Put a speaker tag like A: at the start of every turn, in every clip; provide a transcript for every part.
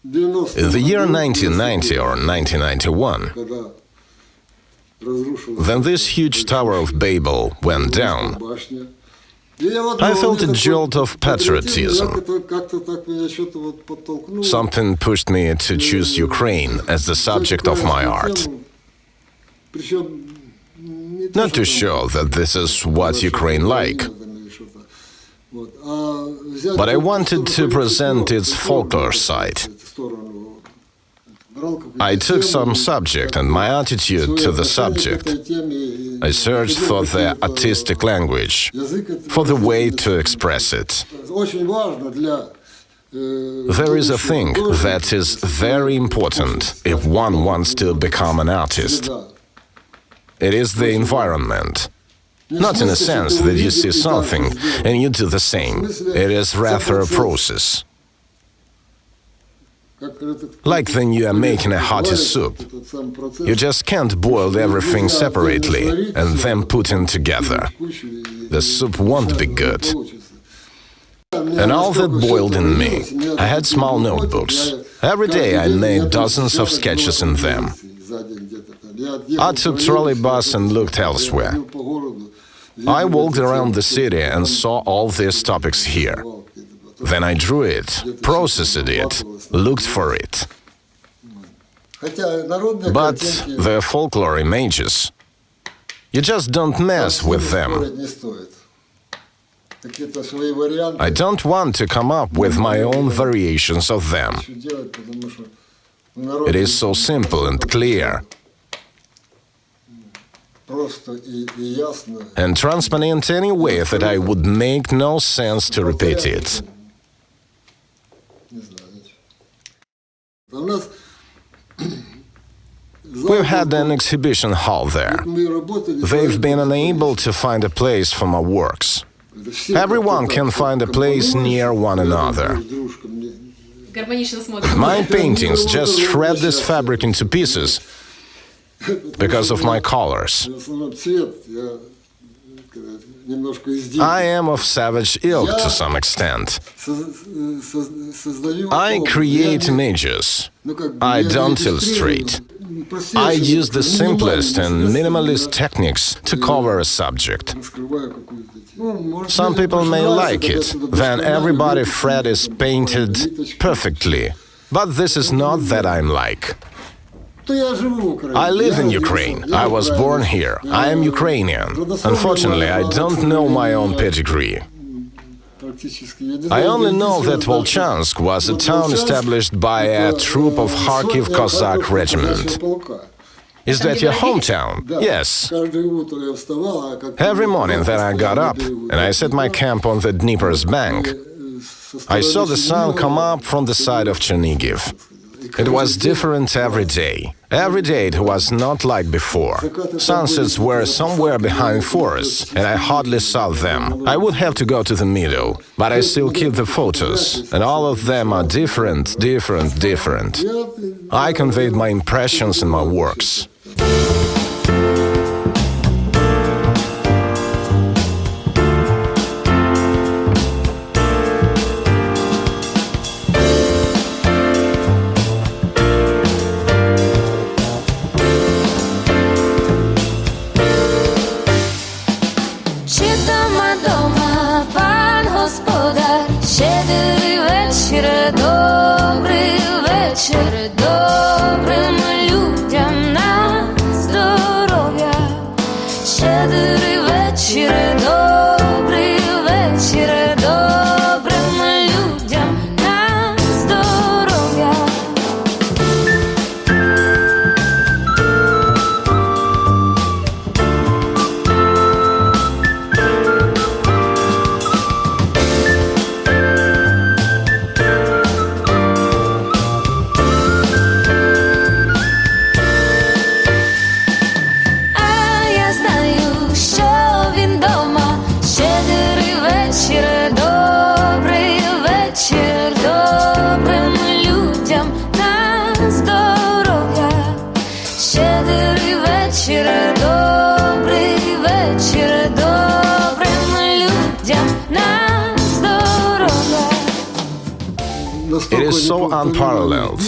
A: In the year 1990 or 1991, when this huge Tower of Babel went down, I felt a jolt of patriotism. Something pushed me to choose Ukraine as the subject of my art. Not to show that this is what Ukraine like, but I wanted to present its folklore side. I took some subject and my attitude to the subject. I searched for the artistic language, for the way to express it. There is a thing that is very important if one wants to become an artist. It is the environment. Not in a sense that you see something and you do the same. It is rather a process. Like when you are making a hearty soup. You just can't boil everything separately and then put it together. The soup won't be good. And all that boiled in me. I had small notebooks. Every day I made dozens of sketches in them. I took trolley bus and looked elsewhere. I walked around the city and saw all these topics here. Then I drew it, processed it, looked for it. But the folklore images, you just don't mess with them. I don't want to come up with my own variations of them. It is so simple and clear. And transparent in any way that I would make no sense to repeat it. We've had an exhibition hall there. They've been unable to find a place for my works. Everyone can find a place near one another. My paintings just shred this fabric into pieces because of my colors. I am of savage ilk to some extent. I create images. I don't illustrate. I use the simplest and minimalist techniques to cover a subject. Some people may like it, then everybody Fred is painted perfectly. But this is not that I'm like. I live in Ukraine. I was born here. I am Ukrainian. Unfortunately, I don't know my own pedigree. I only know that Volchansk was a town established by a troop of Kharkiv Cossack regiment. Is that your hometown? Yes. Every morning that I got up and I set my camp on the Dnieper's bank, I saw the sun come up from the side of Chernigiv. It was different every day. Every day it was not like before. Sunsets were somewhere behind forests, and I hardly saw them. I would have to go to the middle, but I still keep the photos, and all of them are different. I conveyed my impressions in my works.
B: Добрий вечір, добрим людям нам.
A: It is so unparalleled.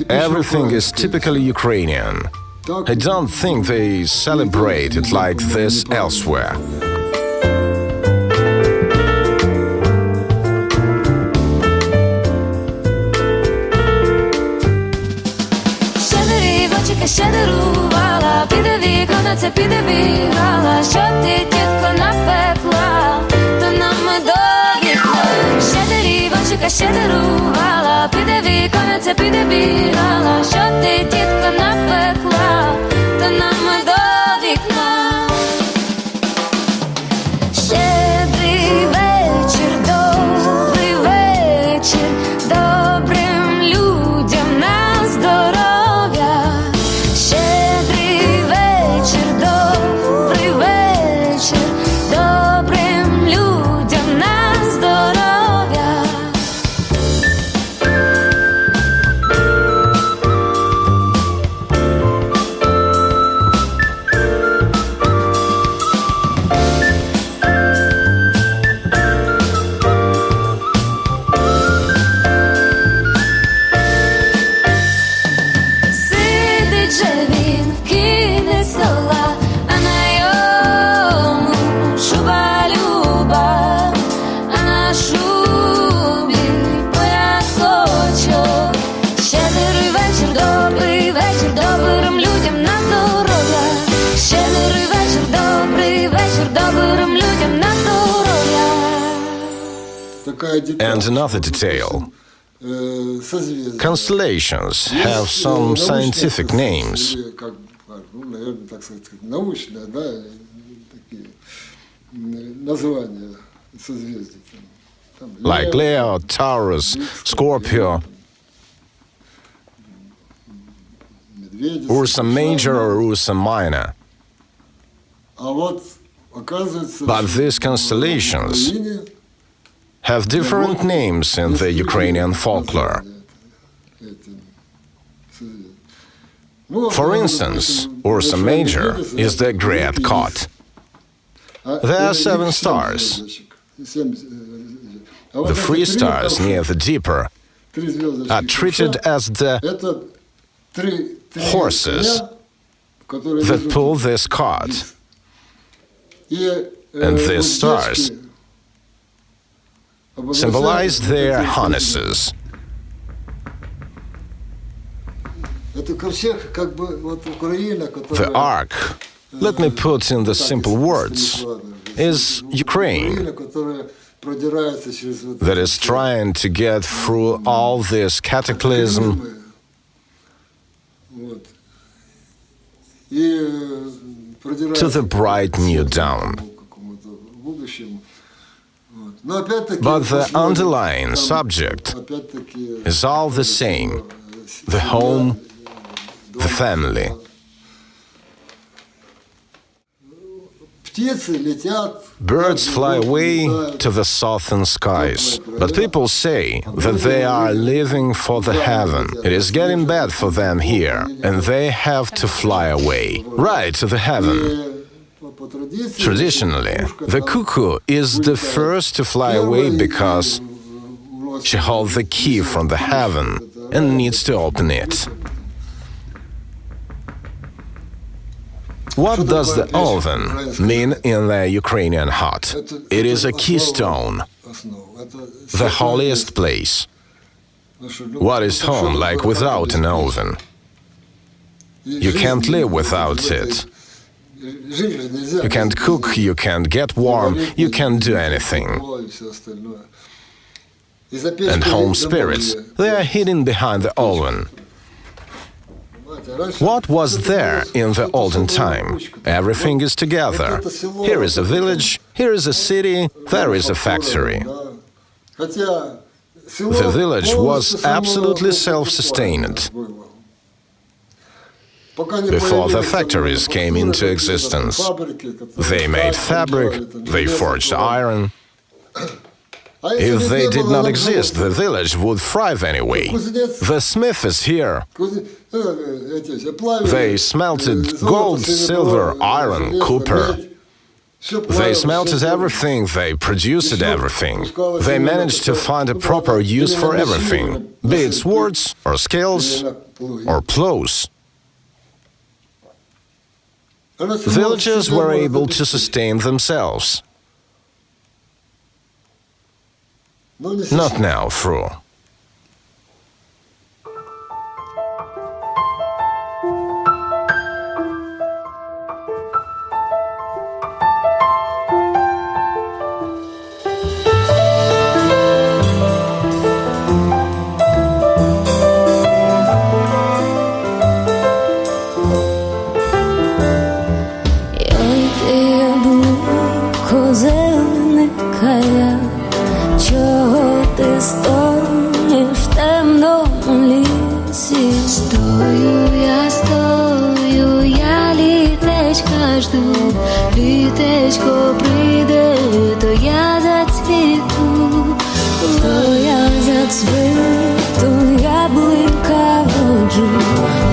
A: Everything is typically Ukrainian. I don't think they celebrate it like this elsewhere.
B: Щедрувала, піде віконце, піде бігала, що ти, дітко, напекла, то нам до вікна. Щедрівочка щедрувала, піде віконце, піде бігала, що ти, дітко, напекла, то нам до вікна. Щедрий вечір, добрий вечір, добрим людям на здоров'я. Щедрий вечір, добрий вечір, добрим людям на здоров'я. Сидить же він в кінці стола, а на йому шуба люба, а на шубі поясочок. Щедрий вечір, добрим людям на здоров'я. Щедрий вечір, добрим людям на здоров'я.
A: And another detail. Constellations have some scientific names, like Leo, Taurus, Scorpio, Ursa Major or Ursa Minor. But these constellations have different names in the Ukrainian folklore. For instance, Ursa Major is the great god. There are 7 stars. The 3 stars near the Deeper are treated as the horses that pull this cart. And these stars symbolize their harnesses. The ark, let me put in the simple words, is Ukraine that is trying to get through all this cataclysm to the bright new dawn. But the underlying subject is all the same: the home, the family. Birds fly away to the southern skies, but people say that they are leaving for the heaven. It is getting bad for them here, and they have to fly away, right to the heaven. Traditionally, the cuckoo is the first to fly away because she holds the key from the heaven and needs to open it. What does the oven mean in the Ukrainian heart? It is a keystone, the holiest place. What is home like without an oven? You can't live without it. You can't cook, you can't get warm, you can't do anything. And home spirits, they are hidden behind the oven. What was there in the olden time? Everything is together. Here is a village, here is a city, there is a factory. The village was absolutely self-sustained. Before the factories came into existence, they made fabric, they forged iron. If they did not exist, the village would thrive anyway. The smith is here. They smelted gold, silver, iron, copper. They smelted everything, they produced everything. They managed to find a proper use for everything, be it swords, or scales, or plows. Villagers were able to sustain themselves. Not now, Fru.
B: Чого ти стоїш в темному лісі? Стою, я літечка жду. Літечко прийде, то я зацвіту. То я зацвіту, яблунька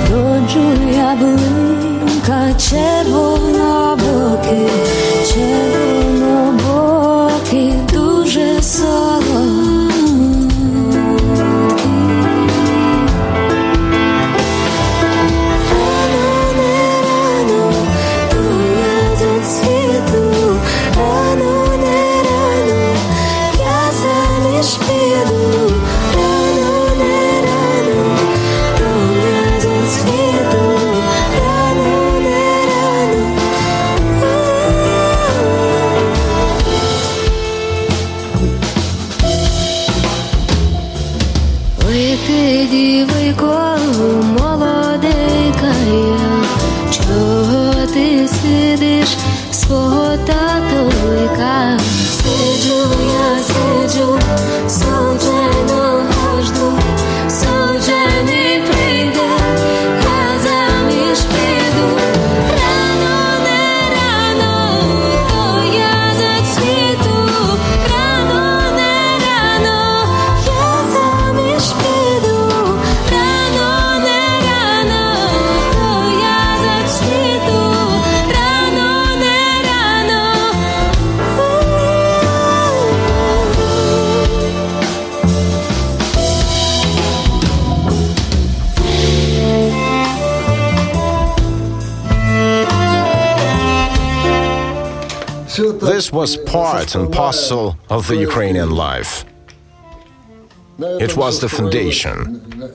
B: вроджу яблунька червонобокі, дуже солодкі. Рано, не рано, то я зацвіту. Рано, не рано, я заміж піду. Рано, не рано, то я зацвіту. Рано, не рано. Ой, ти, дівико, молоденька я, чого ти сидиш свого татовика? Сиджу, судженого жду, суджений прийде, я заміж піду. Рано, не рано, то я зацвіту. Рано, не рано, я заміж піду. Рано, не рано, то я зацвіту. Рано, не рано.
A: This was part and parcel of the Ukrainian life. It was the foundation.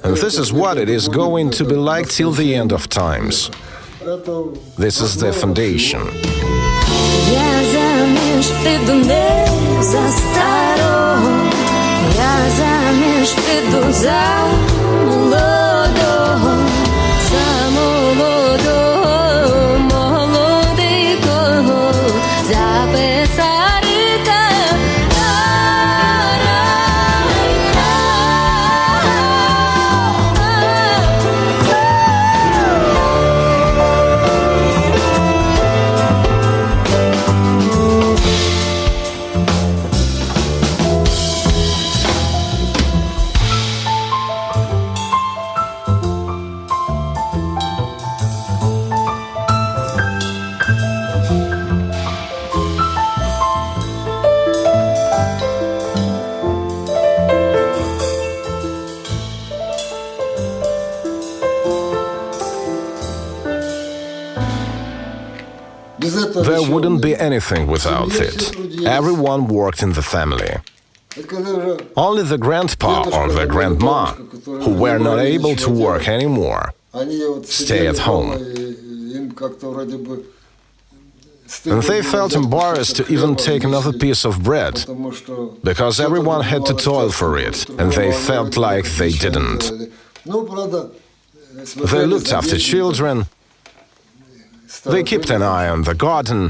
A: And this is what it is going to be like till the end of times. This is the foundation.
B: Я заміж піду не за старого, я заміж піду за молодого, молодикого, за писарика.
A: There wouldn't be anything without it. Everyone worked in the family. Only the grandpa or the grandma, who were not able to work anymore, stay at home. And they felt embarrassed to even take another piece of bread, because everyone had to toil for it, and they felt like they didn't. They looked after children, they kept an eye on the garden,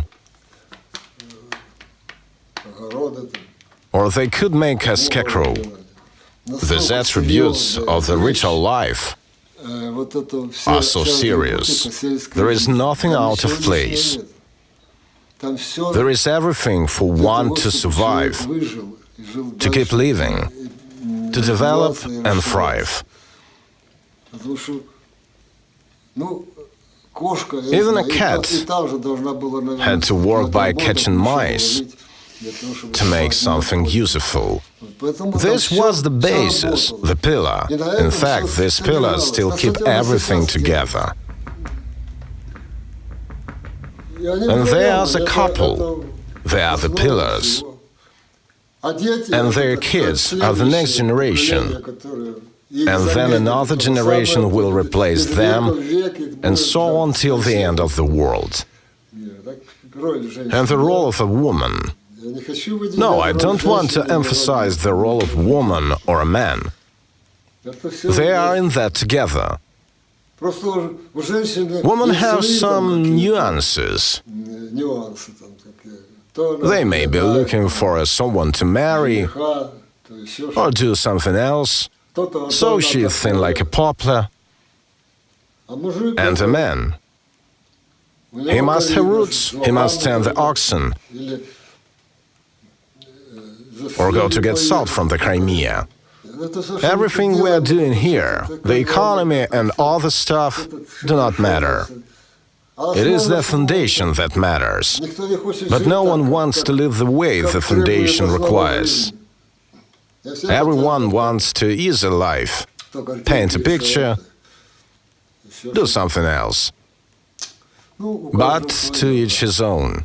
A: or they could make a scarecrow. These attributes of the ritual life are so serious. There is nothing out of place. There is everything for one to survive, to keep living, to develop and thrive. Even a cat had to work by catching mice to make something useful. This was the basis, the pillar. In fact, these pillars still keep everything together. And they are the couple, they are the pillars. And their kids are the next generation. And then another generation will replace them, and so on till the end of the world. And the role of a woman. No, I don't want to emphasize the role of woman or a man. They are in that together. Women have some nuances. They may be looking for someone to marry or do something else, so she's thin like a poplar. And a man, he must have roots, he must tend the oxen, or go to get salt from the Crimea. Everything we are doing here, the economy and all the stuff, do not matter. It is the foundation that matters. But no one wants to live the way the foundation requires. Everyone wants to ease a life, paint a picture, do something else. But to each his own.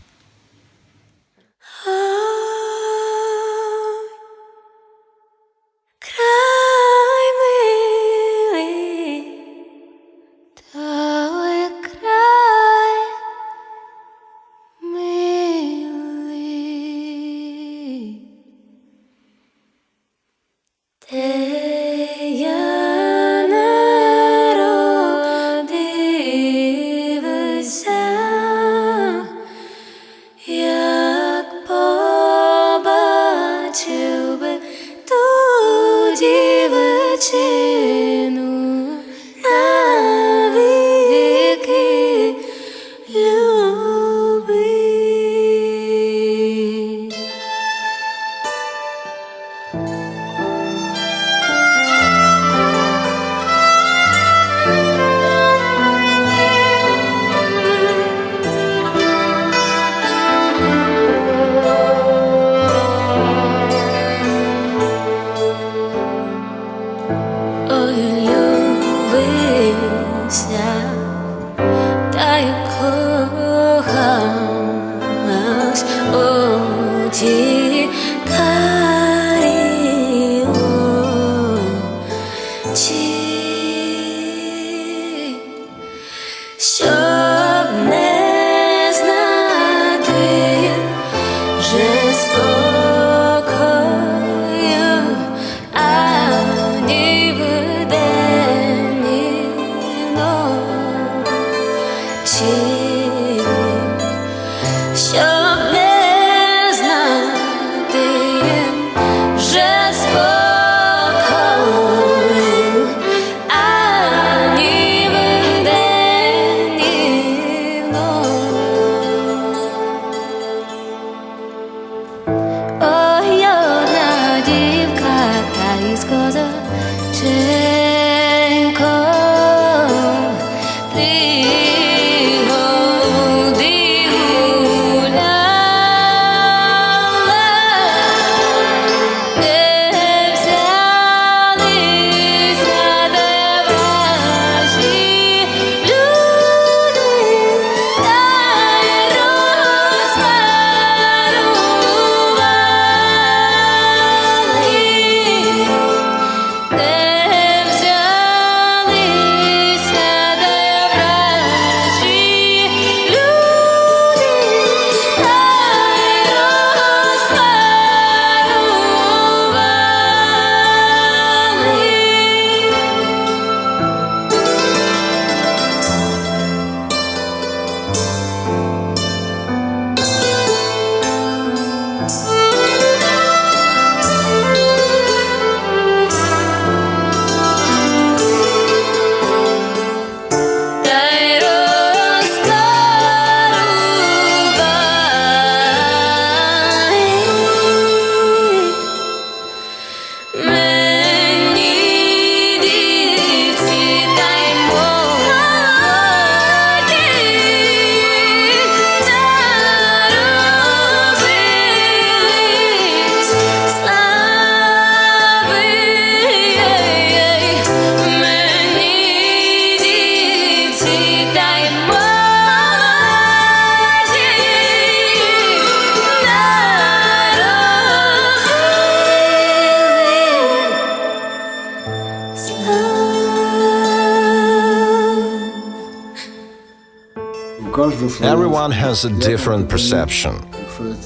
A: Everyone has a different perception,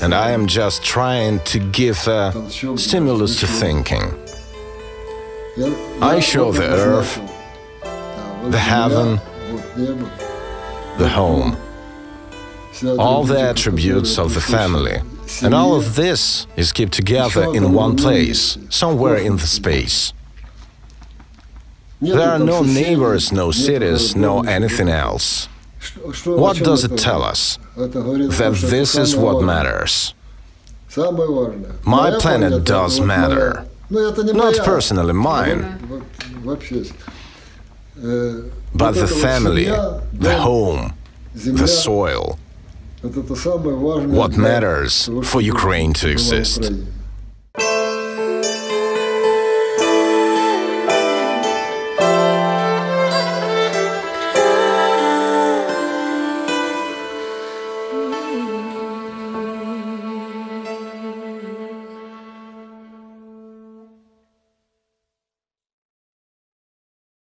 A: and I am just trying to give a stimulus to thinking. I show the earth, the heaven, the home, all the attributes of the family, and all of this is kept together in one place, somewhere in the space. There are no neighbors, no cities, no anything else. What does it tell us? That this is what matters. My planet does matter. Not personally mine, but the family, the home, the soil. What matters for Ukraine to exist.